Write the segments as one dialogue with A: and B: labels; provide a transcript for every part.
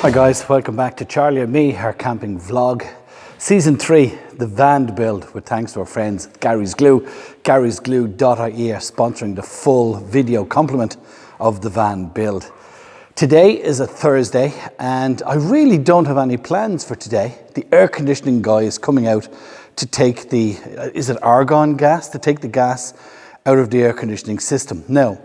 A: Hi guys, welcome back to Charlie and me, our camping vlog. Season 3, the van build, with thanks to our friends Gary's Glue. Gary'sGlue.ie are sponsoring the full video complement of the van build. Today is a Thursday and I really don't have any plans for today. The air conditioning guy is coming out to take the, is it argon gas? To take the gas out of the air conditioning system. Now,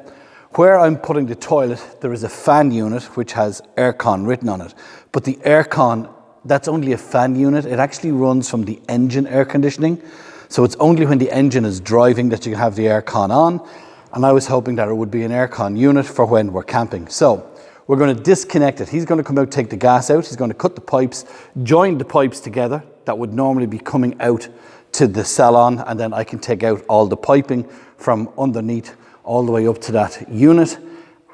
A: where I'm putting the toilet, there is a fan unit which has aircon written on it. But the aircon, that's only a fan unit. It actually runs from the engine air conditioning. So it's only when the engine is driving that you can have the aircon on. And I was hoping that it would be an aircon unit for when we're camping. So we're going to disconnect it. He's going to come out, take the gas out. He's going to cut the pipes, join the pipes together that would normally be coming out to the salon. And then I can take out all the piping from underneath all the way up to that unit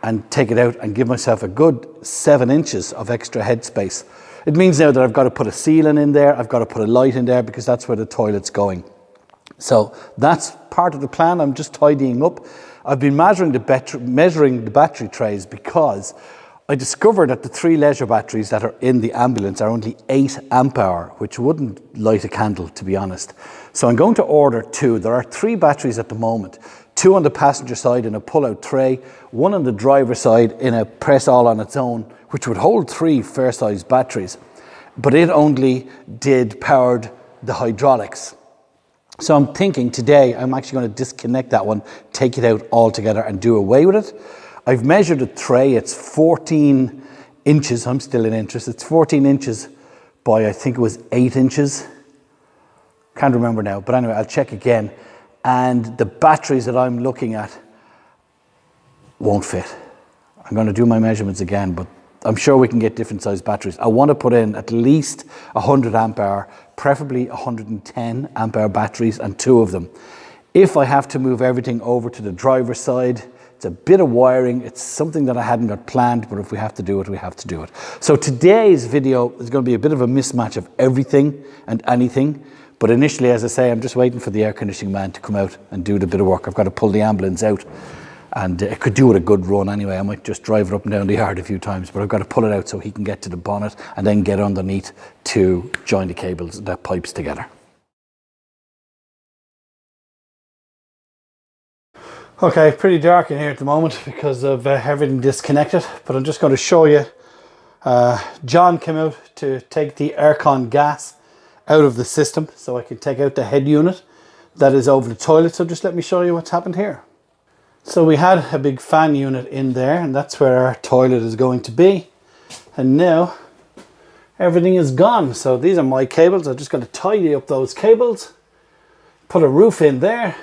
A: and take it out and give myself a good 7 inches of extra headspace. It means now that I've got to put a ceiling in there, I've got to put a light in there because that's where the toilet's going. So that's part of the plan. I'm just tidying up. I've been measuring the battery trays because I discovered that the 3 leisure batteries that are in the ambulance are only 8 amp hour, which wouldn't light a candle, to be honest. So I'm going to order 2. There are 3 batteries at the moment. 2 on the passenger side in a pull-out tray, 1 on the driver's side in a press all on its own, which would hold 3 fair-sized batteries. But it only powered the hydraulics. So I'm thinking today I'm actually going to disconnect that one, take it out altogether and do away with it. I've measured the tray, it's 14 inches, I'm still in interest, it's 14 inches by I think it was 8 inches. Can't remember now, but anyway, I'll check again. And the batteries that I'm looking at won't fit. I'm going to do my measurements again, but I'm sure we can get different size batteries. I want to put in at least 100 amp hour, preferably 110 amp hour batteries, and 2 of them. If I have to move everything over to the driver's side, it's a bit of wiring. It's something that I hadn't got planned, but if we have to do it, we have to do it. So today's video is going to be a bit of a mismatch of everything and anything. But initially, as I say, I'm just waiting for the air conditioning man to come out and do the bit of work. I've got to pull the ambulance out, and it could do with a good run anyway. I might just drive it up and down the yard a few times, but I've got to pull it out so he can get to the bonnet and then get underneath to join the cables, the pipes together. Okay, pretty dark in here at the moment because of everything disconnected, but I'm just going to show you. John came out to take the aircon gas out of the system so I can take out the head unit that is over the toilet. So just let me show you what's happened here. So we had a big fan unit in there and that's where our toilet is going to be. And now everything is gone. So these are my cables. I'm just going to tidy up those cables, put a roof in there,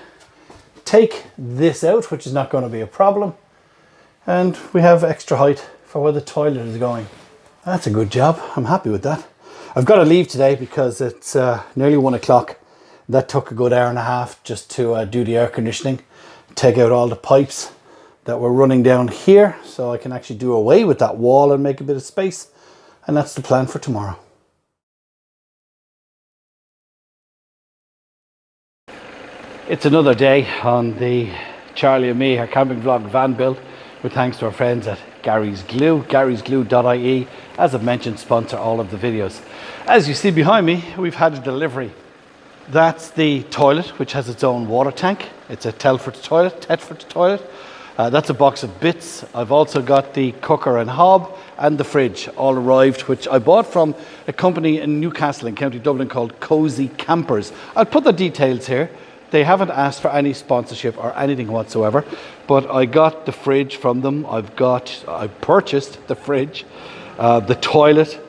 A: take this out, which is not going to be a problem. And we have extra height for where the toilet is going. That's a good job. I'm happy with that. I've got to leave today because it's nearly 1 o'clock. That took a good hour and a half just to do the air conditioning, take out all the pipes that were running down here so I can actually do away with that wall and make a bit of space. And that's the plan for tomorrow. It's another day on the Charlie and me, our camping vlog van build, with thanks to our friends at Gary's Glue, Gary'sGlue.ie, as I've mentioned, sponsor all of the videos. As you see behind me, we've had a delivery. That's the toilet, which has its own water tank. It's a Telford toilet. That's a box of bits. I've also got the cooker and hob and the fridge all arrived, which I bought from a company in Newcastle in County Dublin called Cozy Campers. I'll put the details here. They haven't asked for any sponsorship or anything whatsoever, but I got the fridge from them. I purchased the fridge, the toilet,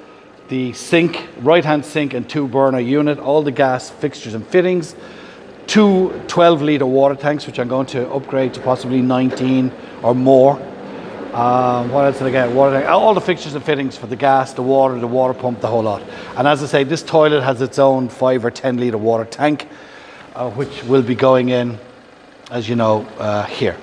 A: the sink, right-hand sink and 2 burner unit, all the gas fixtures and fittings, 2 12-litre water tanks, which I'm going to upgrade to possibly 19 or more. What else did I get? Water tank, all the fixtures and fittings for the gas, the water pump, the whole lot. And as I say, this toilet has its own 5 or 10 litre water tank, which will be going in, as you know, here.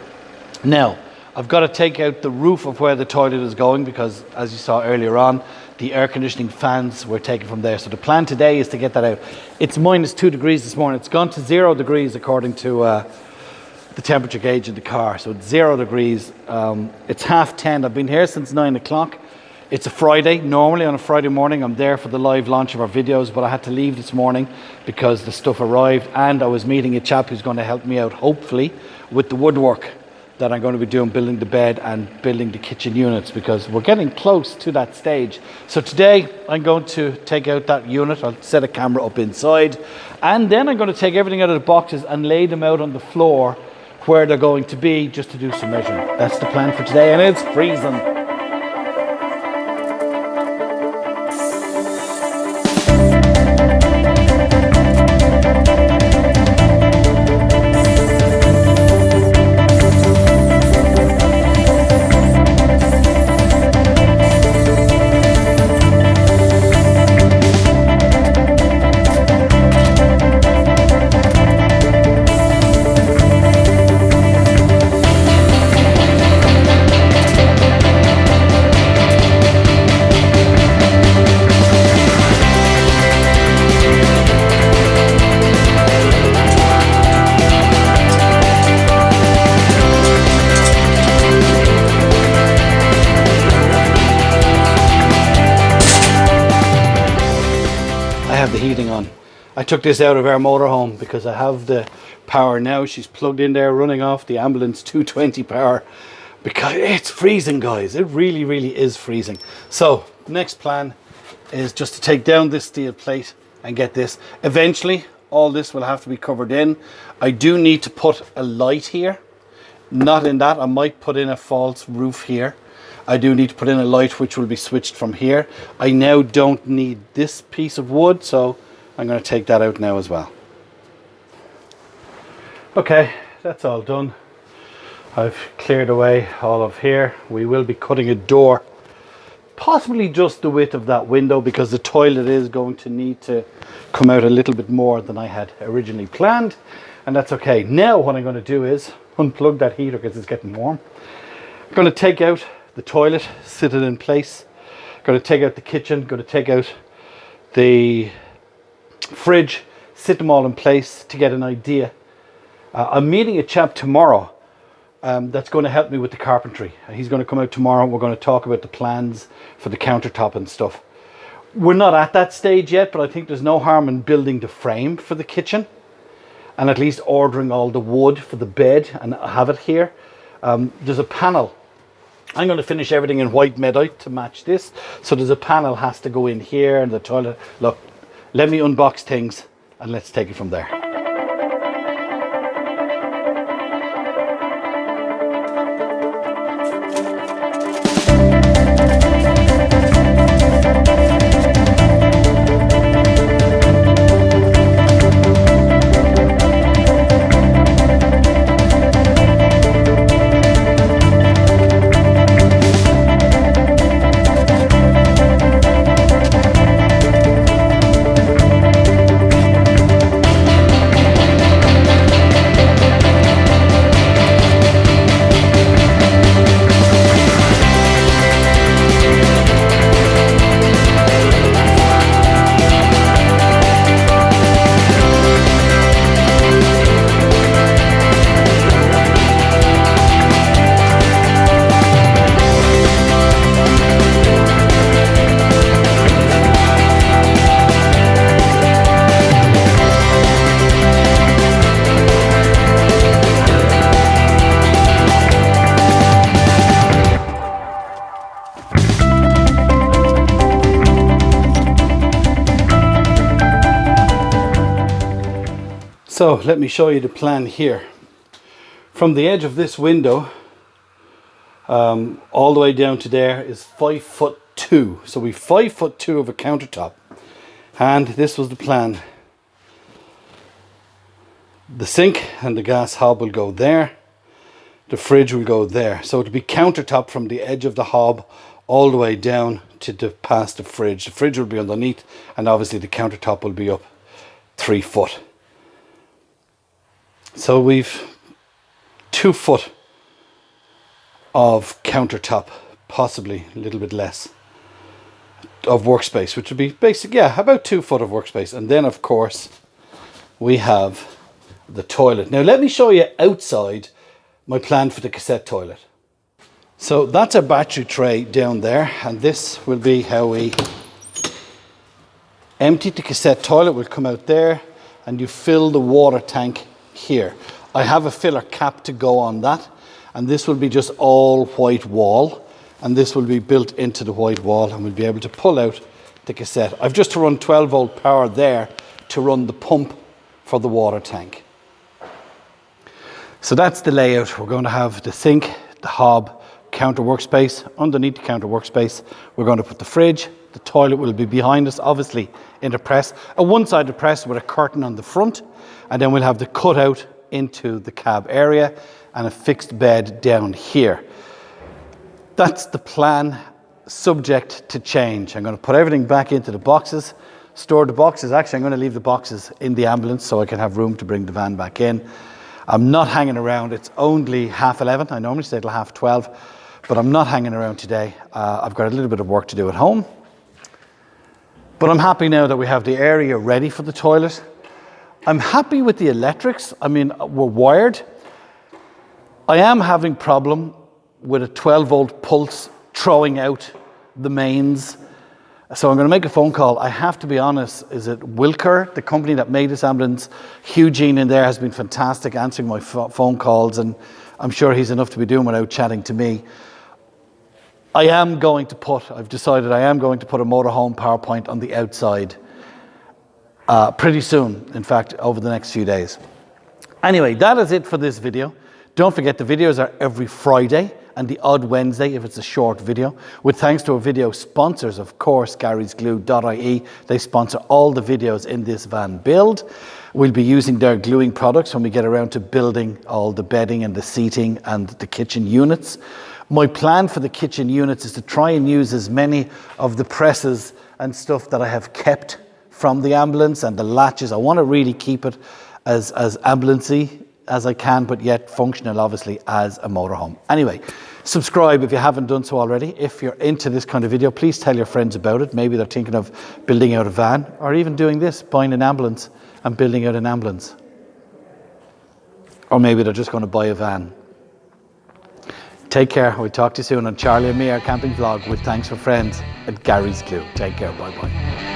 A: Now, I've got to take out the roof of where the toilet is going because, as you saw earlier on, the air conditioning fans were taken from there. So the plan today is to get that out. It's -2 degrees this morning. It's gone to 0 degrees according to the temperature gauge in the car. So it's 0 degrees. It's 10:30. I've been here since 9 o'clock. It's a Friday. Normally on a Friday morning I'm there for the live launch of our videos, but I had to leave this morning because the stuff arrived, and I was meeting a chap who's going to help me out, hopefully, with the woodwork that I'm going to be doing, building the bed and building the kitchen units, because we're getting close to that stage. So today I'm going to take out that unit. I'll set a camera up inside, and then I'm going to take everything out of the boxes and lay them out on the floor where they're going to be, just to do some measuring. That's the plan for today, and it's freezing. The heating on. I took this out of our motorhome because I have the power now. She's plugged in there, running off the ambulance 220 power, because it's freezing, guys. It really is freezing. So next plan is just to take down this steel plate and get this. Eventually all this will have to be covered in. I do need to put a light here. Not in that, I might put in a false roof here. I do need to put in a light which will be switched from here. I now don't need this piece of wood, so I'm going to take that out now as well. Okay, that's all done. I've cleared away all of here. We will be cutting a door, possibly just the width of that window, because the toilet is going to need to come out a little bit more than I had originally planned, and that's okay. Now what I'm going to do is unplug that heater because it's getting warm. I'm going to take out the toilet, sit it in place. Going to take out the kitchen, going to take out the fridge, sit them all in place to get an idea. I'm meeting a chap tomorrow that's going to help me with the carpentry. He's going to come out tomorrow. We're going to talk about the plans for the countertop and stuff. We're not at that stage yet, but I think there's no harm in building the frame for the kitchen and at least ordering all the wood for the bed and have it here. There's a panel. I'm going to finish everything in white medite to match this. So there's a panel has to go in here, and the toilet. Look, let me unbox things and let's take it from there. So let me show you the plan here. From the edge of this window all the way down to there is 5'2". So we've 5'2" of a countertop, and this was the plan. The sink and the gas hob will go there. The fridge will go there. So it'll be countertop from the edge of the hob all the way down to past the fridge. The fridge will be underneath, and obviously the countertop will be up 3 foot. So we've 2 foot of countertop, possibly a little bit less, of workspace, which would be basic, yeah, about 2 foot of workspace. And then of course we have the toilet. Now let me show you outside my plan for the cassette toilet. So that's our battery tray down there, and this will be how we empty the cassette. Toilet will come out there, and you fill the water tank here. I have a filler cap to go on that, and this will be just all white wall, and this will be built into the white wall, and we'll be able to pull out the cassette. I've just to run 12 volt power there to run the pump for the water tank. So that's the layout. We're going to have the sink, the hob, counter workspace. Underneath the counter workspace, we're going to put the fridge. The toilet will be behind us, obviously in the press. A one-sided press with a curtain on the front, and then we'll have the cutout into the cab area and a fixed bed down here. That's the plan, subject to change. I'm going to put everything back into the boxes, store the boxes. Actually, I'm going to leave the boxes in the ambulance so I can have room to bring the van back in. I'm not hanging around. It's only 11:30. I normally stay till 12:30, but I'm not hanging around today. I've got a little bit of work to do at home. But I'm happy now that we have the area ready for the toilet. I'm happy with the electrics. I mean, we're wired. I am having problem with a 12 volt pulse throwing out the mains. So I'm going to make a phone call. I have to be honest, is it Wilker, the company that made this ambulance? Eugene in there has been fantastic answering my phone calls, and I'm sure he's enough to be doing without chatting to me. I've decided I am going to put a motorhome power point on the outside pretty soon, in fact, over the next few days. Anyway, that is it for this video. Don't forget, the videos are every Friday and the odd Wednesday if it's a short video. With thanks to our video sponsors, of course, garysglue.ie. They sponsor all the videos in this van build. We'll be using their gluing products when we get around to building all the bedding and the seating and the kitchen units. My plan for the kitchen units is to try and use as many of the presses and stuff that I have kept from the ambulance and the latches. I want to really keep it as ambulance-y as I can, but yet functional, obviously, as a motorhome. Anyway, subscribe if you haven't done so already. If you're into this kind of video, please tell your friends about it. Maybe they're thinking of building out a van, or even doing this, buying an ambulance and building out an ambulance. Or maybe they're just going to buy a van. Take care. We'll talk to you soon on Charlie and me, our camping vlog with Thanks for Friends at Gary's Glue. Take care. Bye-bye.